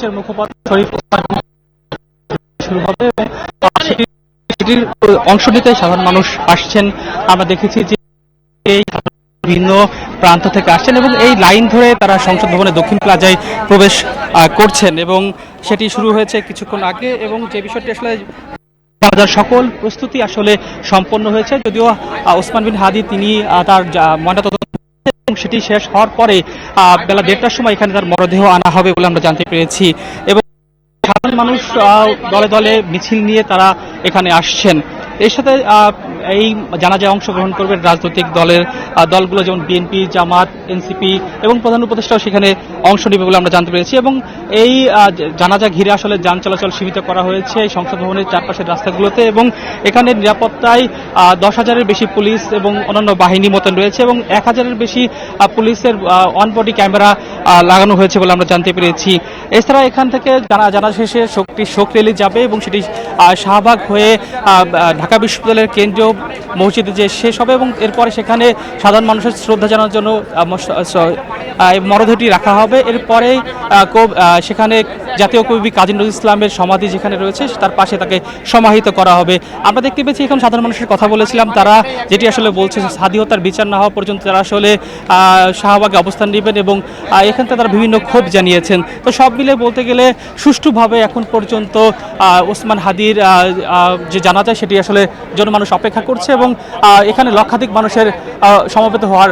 বাংলাদেশের মুখপাত্র শরীফ ওসমান শুরু হবে এবং সেটির অংশ নিতে সাধারণ মানুষ আসছেন। আমরা দেখেছি যে এই ভিন্ন প্রান্ত থেকে আসছেন এবং এই লাইন ধরে তারা সংসদ ভবনের দক্ষিণ প্লাজায় প্রবেশ করছেন এবং সেটি শুরু হয়েছে কিছুক্ষণ আগে এবং যে বিষয়টি আসলে সকল প্রস্তুতি আসলে সম্পন্ন হয়েছে। যদিও ওসমান বিন হাদি তিনি তার ময়নাতদন্ত এবং সেটি শেষ হওয়ার পরে বেলা 1:30টার সময় এখানে তার মরদেহ আনা হবে বলে আমরা জানতে পেরেছি এবং সাধারণ মানুষ দলে দলে মিছিল নিয়ে তারা এখানে আসছেন। এর সাথে এই জানাজায় অংশগ্রহণ করবেন রাজনৈতিক দলগুলো যেমন বিএনপি, জামাত, এনসিপি এবং প্রধান উপদেষ্টাও সেখানে অংশ নেবে বলে আমরা জানতে পেরেছি এবং এই জানাজা ঘিরে আসলে যান চলাচল সীমিত করা হয়েছে সংসদ ভবনের চারপাশের রাস্তাগুলোতে এবং এখানে নিরাপত্তায় 10,000-এর বেশি পুলিশ এবং অন্যান্য বাহিনী মোতায়েন রয়েছে এবং 1,000-এর বেশি পুলিশের অন বডি ক্যামেরা লাগানো হয়েছে বলে আমরা জানতে পেরেছি। এছাড়া এখান থেকে জানাজা শেষে শোক র্যালি যাবে এবং সেটি শাহবাগ হয়ে ঢাকা বিশ্ববিদ্যালয়ের কেন্দ্রীয় মসজিদে যে শেষ হবে এবং এরপরে সেখানে সাধারণ মানুষের শ্রদ্ধা জানানোর জন্য মরদেহটি রাখা হবে। এরপরে সেখানে জাতীয় কবি কাজী নজরুল ইসলামের সমাধি যেখানে রয়েছে তার পাশে তাকে সমাহিত করা হবে। আমরা দেখতে পেয়েছি এখন সাধারণ মানুষের কথা বলেছিলাম, তারা যেটি আসলে বলছে হাদি হত্যার বিচার না হওয়া পর্যন্ত তারা আসলে শাহবাগে অবস্থান নেবেন এবং এখান থেকে তারা বিভিন্ন ক্ষোভ জানিয়েছেন। তো সব মিলে বলতে গেলে সুষ্ঠুভাবে এখন পর্যন্ত ওসমান হাদির যে জানাজা সেটি আসলে জনমানুষ অপেক্ষা করছে এবং এখানে লক্ষাধিক মানুষের সমবেত হওয়ার